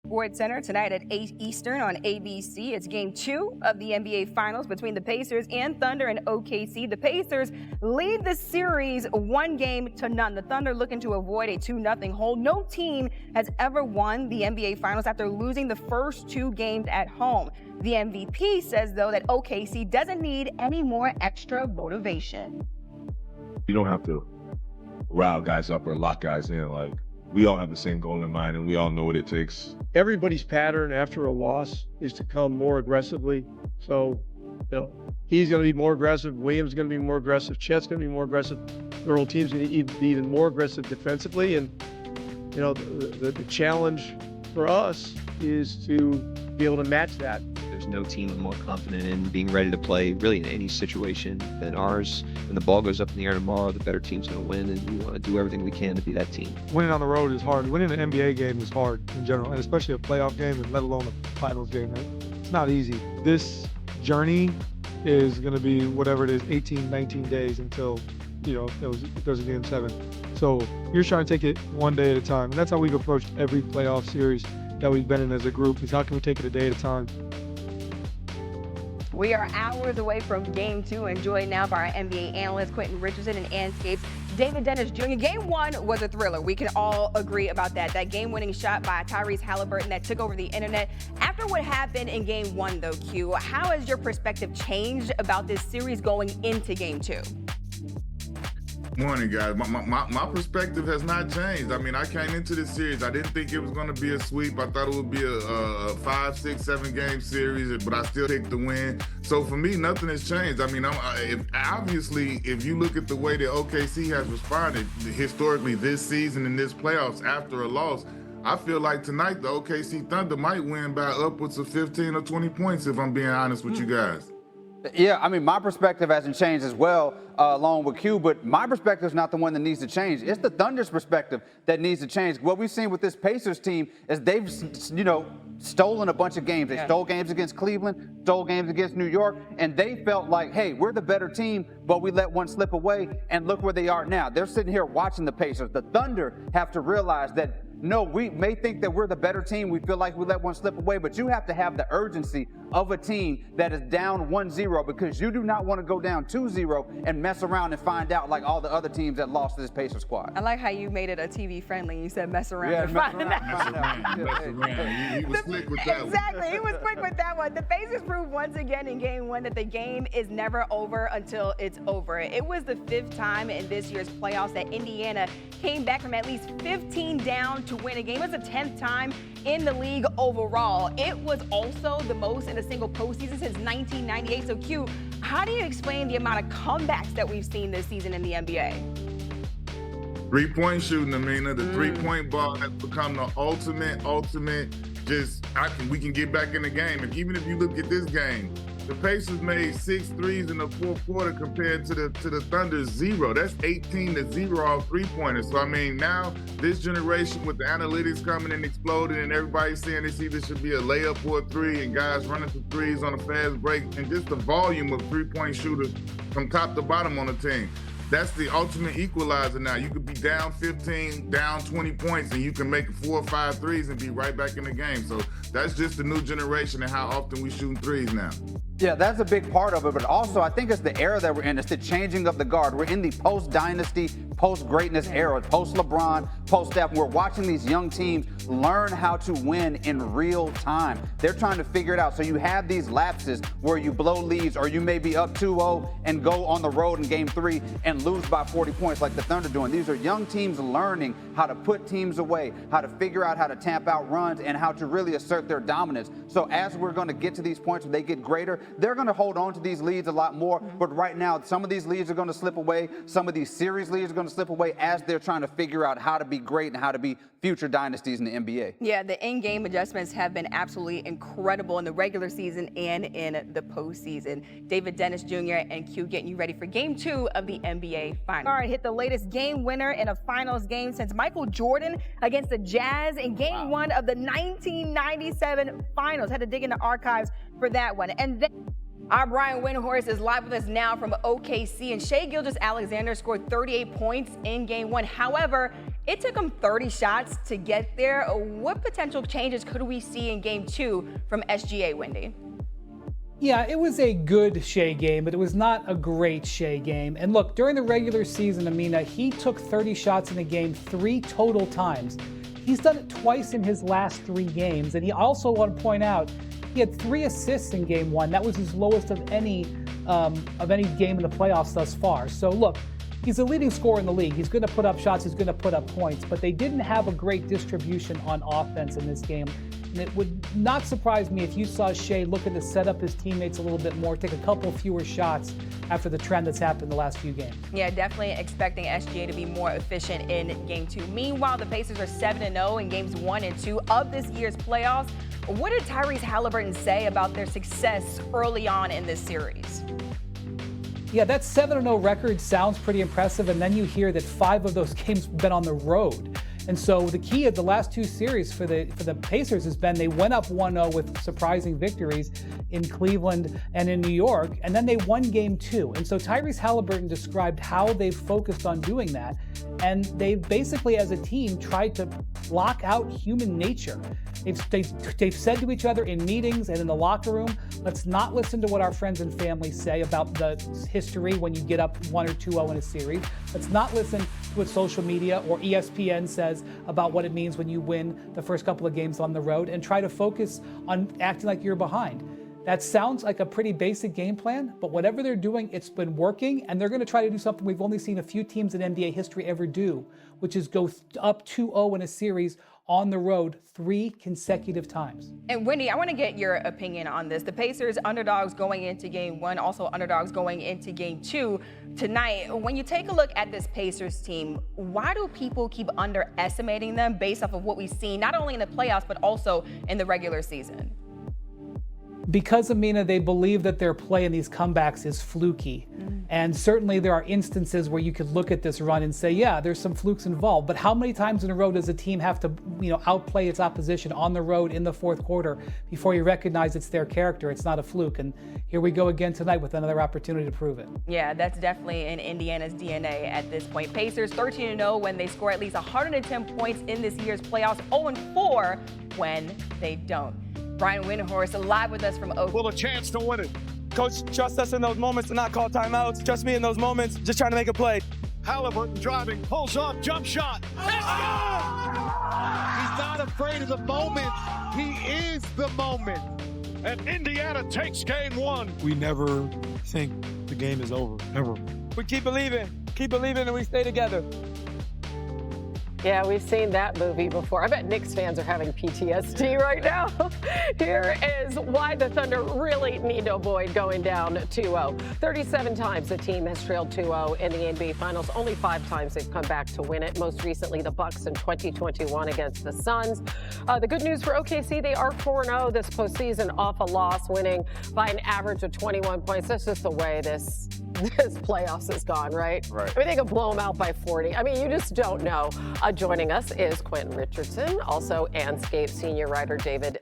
SportsCenter tonight at 8 Eastern on ABC. It's game 2 of the NBA Finals between the Pacers and Thunder and OKC. The Pacers lead the series 1-0. The Thunder looking to avoid a 2-0 hold. No team has ever won the NBA Finals after losing the first 2 games at home. The MVP says, though, that OKC doesn't need any more extra motivation. You don't have to rile guys up or lock guys in. Like, we all have the same goal in mind, and we all know what it takes. Everybody's pattern after a loss is to come more aggressively. So, he's going to be more aggressive. Williams is going to be more aggressive. Chet's going to be more aggressive. The whole team's going to be even more aggressive defensively. And, the challenge for us is to be able to match that. There's no team I'm more confident in being ready to play really in any situation than ours. When the ball goes up in the air tomorrow, the better team's going to win, and we want to do everything we can to be that team. Winning on the road is hard. Winning an NBA game is hard in general, and especially a playoff game, and let alone a finals game. It's not easy. This journey is going to be whatever it is, 18, 19 days until, there's a game 7. So you're trying to take it one day at a time, and that's how we've approached every playoff series that we've been in as a group, is how can we take it a day at a time. We are hours away from game 2, and joined now by our NBA analyst Quentin Richardson and Anscape's David Dennis Jr. Game 1 was a thriller. We can all agree about that. That game-winning shot by Tyrese Halliburton that took over the internet. After what happened in game 1, though, Q, how has your perspective changed about this series going into game 2? Morning, guys. My perspective has not changed. I mean, I came into this series, I didn't think it was going to be a sweep. I thought it would be a 5, 6, 7 game series, but I still picked the win. So for me, nothing has changed. I mean, if you look at the way that OKC has responded historically this season in this playoffs after a loss, I feel like tonight the OKC Thunder might win by upwards of 15 or 20 points, if I'm being honest with you guys. Yeah, I mean, my perspective hasn't changed as well, along with Q, but my perspective is not the one that needs to change. It's the Thunder's perspective that needs to change. What we've seen with this Pacers team is they've, stolen a bunch of games. They stole games against Cleveland, stole games against New York, and they felt like, hey, we're the better team, but we let one slip away, and look where they are now. They're sitting here watching the Pacers. The Thunder have to realize that, no, we may think that we're the better team. We feel like we let one slip away, but you have to have the urgency of a team that is down 1-0, because you do not want to go down 2-0 and mess around and find out like all the other teams that lost to this Pacer squad. I like how you made it a TV friendly. You said mess around and find out. He was quick with that one. Exactly. He was quick with that one. The Pacers proved once again in game 1 that the game is never over until it's over. It was the 5th time in this year's playoffs that Indiana came back from at least 15 down to win a game. It was the 10th time in the league overall. It was also the most in a single postseason since 1998. So Q, how do you explain the amount of comebacks that we've seen this season in the NBA? 3-point shooting, Amina. The 3-point ball has become the ultimate. We can get back in the game. And even if you look at this game, the Pacers made 6 threes in the 4th quarter compared to the Thunder's 0. That's 18-0 off 3-pointers. So, I mean, now this generation with the analytics coming and exploding and everybody saying this either should be a layup or a 3 and guys running for threes on a fast break, and just the volume of 3-point shooters from top to bottom on the team. That's the ultimate equalizer now. You could be down 15, down 20 points, and you can make 4 or 5 threes and be right back in the game. So that's just the new generation and how often we shooting threes now. Yeah, that's a big part of it, but also I think it's the era that we're in. It's the changing of the guard. We're in the post-dynasty, post-greatness era, post-LeBron, post-Steph. We're watching these young teams learn how to win in real time. They're trying to figure it out. So you have these lapses where you blow leads, or you may be up 2-0 and go on the road in game 3 and lose by 40 points like the Thunder doing. These are young teams learning how to put teams away, how to figure out how to tamp out runs, and how to really assert their dominance. So as we're going to get to these points where they get greater, they're going to hold on to these leads a lot more. But right now, some of these leads are going to slip away. Some of these series leads are going to slip away as they're trying to figure out how to be great and how to be future dynasties in the NBA. Yeah, the in-game adjustments have been absolutely incredible in the regular season and in the postseason. David Dennis Jr. and Q getting you ready for game 2 of the NBA Finals. All right, hit the latest game winner in a finals game since Michael Jordan against the Jazz in game 1 of the 1997 Finals. Had to dig into archives for that one. And then Our Brian Windhorst is live with us now from OKC, and Shai Gilgeous-Alexander scored 38 points in Game 1. However, it took him 30 shots to get there. What potential changes could we see in Game 2 from SGA, Wendy? Yeah, it was a good Shai game, but it was not a great Shai game. And look, during the regular season, Amina, he took 30 shots in a game 3 total times. He's done it twice in his last 3 games. And he also want to point out, he had 3 assists in Game 1. That was his lowest of any game in the playoffs thus far. So look, he's the leading scorer in the league. He's going to put up shots. He's going to put up points. But they didn't have a great distribution on offense in this game. And it would not surprise me if you saw Shai looking to set up his teammates a little bit more, take a couple fewer shots after the trend that's happened the last few games. Yeah, definitely expecting SGA to be more efficient in Game 2. Meanwhile, the Pacers are 7-0 in Games 1 and 2 of this year's playoffs. What did Tyrese Halliburton say about their success early on in this series? Yeah, that 7-0 record sounds pretty impressive, and then you hear that 5 of those games have been on the road. And so the key of the last 2 series for the Pacers has been they went up 1-0 with surprising victories in Cleveland and in New York, and then they won Game 2. And so Tyrese Halliburton described how they've focused on doing that. And they've basically, as a team, tried to block out human nature. They've said to each other in meetings and in the locker room, let's not listen to what our friends and family say about the history when you get up 1 or 2-0 in a series. Let's not listen to what social media or ESPN says about what it means when you win the first couple of games on the road, and try to focus on acting like you're behind. That sounds like a pretty basic game plan, but whatever they're doing, it's been working, and they're going to try to do something we've only seen a few teams in NBA history ever do, which is go up 2-0 in a series on the road 3 consecutive times. And Wendy, I want to get your opinion on this. The Pacers underdogs going into Game 1, also underdogs going into Game 2 tonight. When you take a look at this Pacers team, why do people keep underestimating them based off of what we've seen, not only in the playoffs, but also in the regular season? Because, Amina, they believe that their play in these comebacks is fluky. And certainly there are instances where you could look at this run and say, yeah, there's some flukes involved. But how many times in a row does a team have to, outplay its opposition on the road in the fourth quarter before you recognize it's their character? It's not a fluke. And here we go again tonight with another opportunity to prove it. Yeah, that's definitely in Indiana's DNA at this point. Pacers 13-0 when they score at least 110 points in this year's playoffs, 0-4 when they don't. Brian Windhorst live with us from Oakland. Well, a chance to win it. Coach, trust us in those moments to not call timeouts. Trust me in those moments, just trying to make a play. Halliburton driving, pulls up, jump shot. He's not afraid of the moment. He is the moment. And Indiana takes Game 1. We never think the game is over, never. We keep believing, and we stay together. Yeah, we've seen that movie before. I bet Knicks fans are having PTSD right now. Here is why the Thunder really need to avoid going down 2-0. 37 times the team has trailed 2-0 in the NBA Finals. Only 5 times they've come back to win it. Most recently, the Bucks in 2021 against the Suns. The good news for OKC, they are 4-0 this postseason off a loss, winning by an average of 21 points. That's just the way this playoffs has gone, right? I mean, they could blow them out by 40. I mean, you just don't know. Joining us is Quentin Richardson, also Anscape senior writer David